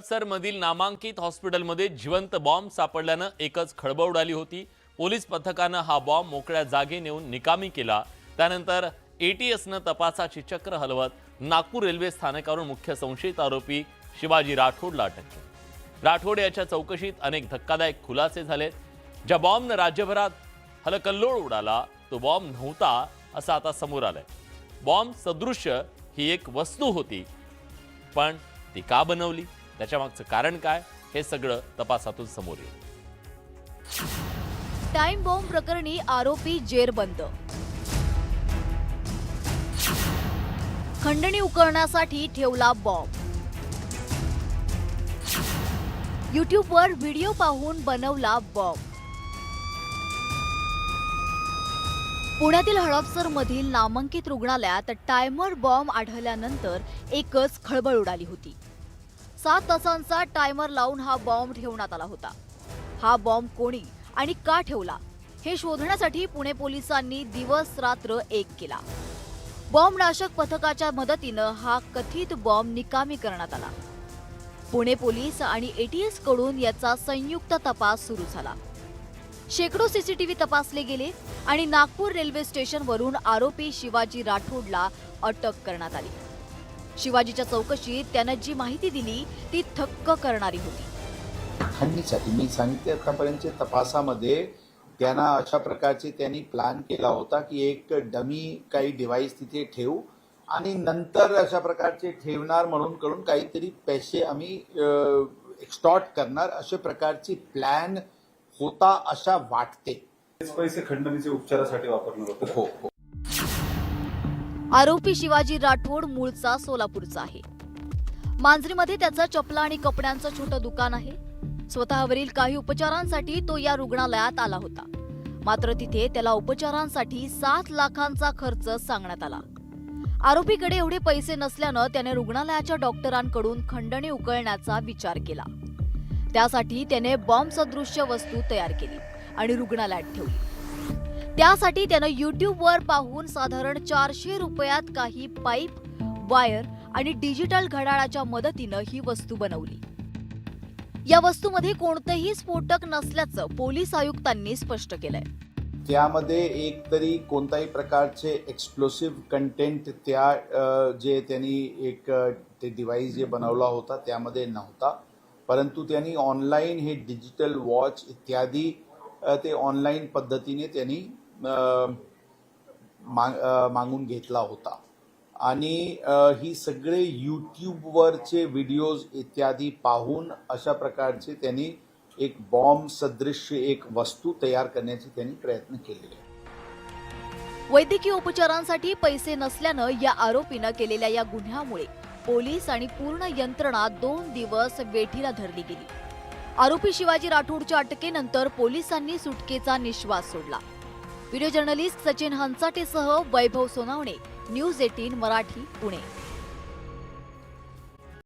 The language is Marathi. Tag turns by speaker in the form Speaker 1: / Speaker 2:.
Speaker 1: हडपसरमधील नामांकित हॉस्पिटलमध्ये जिवंत बॉम्ब सापडल्यानं एकच खळबळ उडाली होती। पोलीस पथकानं हा बॉम्ब मोकळ्या जागी नेऊन निकामी केला। त्यानंतर एटीएसनं तपासाची चक्र हलवत नागपूर रेल्वे स्थानकावरून मुख्य संशयित आरोपी शिवाजी राठोडला अटक केली। राठोड याच्या चौकशीत अनेक धक्कादायक खुलासे झाले। ज्या बॉम्बनं राज्यभरात हलकल्लोळ उडाला तो बॉम्ब नव्हता असं आता समोर आलंय। बॉम्ब सदृश्य ही एक वस्तू होती, पण ती का बनवली, त्याच्या मागचं कारण काय, हे सगळं तपासातून समोर येईल।
Speaker 2: टाइम बॉम्ब प्रकरणी आरोपी जेरबंद। खंडणी उकळण्यासाठी ठेवला बॉम्ब। यूट्यूबवर व्हिडिओ पाहून बनवला बॉम्ब। पुण्यातील हडपसरमधील नामांकित रुग्णालयात टायमर बॉम्ब आढळल्यानंतर एकच खळबळ उडाली होती। 7 तासांचा टायमर लावून हा बॉम्ब ठेवण्यात आला होता। हा बॉम्ब कोणी आणि का ठेवला हे शोधण्यासाठी पुणे पोलिसांनी दिवस रात्र एक केला। बॉम्ब नाशक पथकाच्या मदतीनं हा कथित बॉम्ब निकामी करण्यात आला। पुणे पोलीस आणि एटीएस कडून याचा संयुक्त तपास सुरू झाला। शेकडो सीसीटीव्ही तपासले गेले आणि नागपूर रेल्वे स्टेशनवरून आरोपी शिवाजी राठोडला अटक करण्यात आली। शिवाजीच्या चौकशीत त्यानं जी माहिती दिली ती थक्क करणारी होती।
Speaker 3: खंडणीसाठी मी सांगितले आतापर्यंतच्या तपासामध्ये त्यांना अशा प्रकारचे त्यांनी प्लॅन केला होता की एक डमी काही डिव्हाइस तिथे ठेवू आणि नंतर अशा प्रकारचे ठेवणार म्हणून करून काहीतरी पैसे आम्ही एक्स्टॉर्ट करणार अशा प्रकारची प्लॅन होता अशा वाटते।
Speaker 4: पैसे खंडणीचे उपचारासाठी वापरणार होते।
Speaker 3: हो हो।
Speaker 2: आरोपी शिवाजी राठोड मूळचा सोलापूरचा आहे। मांजरीमध्ये त्याचं चपला आणि कपड्यांचं छोटं दुकान आहे। स्वतःवरील काही उपचारांसाठी तो या रुग्णालयात आला होता, मात्र तिथे त्याला उपचारांसाठी 7 लाखांचा खर्च सांगण्यात आला। आरोपीकडे एवढे पैसे नसल्यानं त्याने रुग्णालयाच्या डॉक्टरांकडून खंडणी उकळण्याचा विचार केला। त्यासाठी त्याने बॉम्ब सदृश्य वस्तू तयार केली आणि रुग्णालयात ठेवली। त्यासाठी त्यानं यूट्यूबवर पाहून साधारण 400 रुपयात काही पाईप, वायर आणि डिजिटल घड्याळाच्या मदतीनं ही वस्तू बनवली। या वस्तूमध्ये कोणतेही स्फोटक नसल्याचं पोलीस आयुक्तांनी स्पष्ट केलंय।
Speaker 3: त्यामध्ये एक तरी कोणत्याही प्रकारचे एक्सप्लोसिव्ह कंटेंट त्या जे त्यांनी एक ते डिव्हाइस जे बनवला होता त्यामध्ये नव्हता, परंतु त्यांनी ऑनलाईन हे डिजिटल वॉच इत्यादी ते ऑनलाईन पद्धतीने त्यांनी मागून घेतला होता आणि ही सगळे यूट्यूबवरचे व्हिडिओज इत्यादी पाहून अशा प्रकारचे त्यांनी एक बॉम्ब सदृश्य एक वस्तू तयार करण्याचे त्यांनी प्रयत्न केलेले।
Speaker 2: वैद्यकीय उपचारांसाठी पैसे नसल्यानं या आरोपीनं केलेल्या या गुन्ह्यामुळे पोलीस आणि पूर्ण यंत्रणा 2 दिवस वेठीला धरली गेली। आरोपी शिवाजी राठोडच्या अटकेनंतर पोलिसांनी सुटकेचा निश्वास सोडला। व्हिडिओ जर्नलिस्ट सचिन हंचाटेसह वैभव सोनावणे, न्यूज 18 मराठी, पुणे।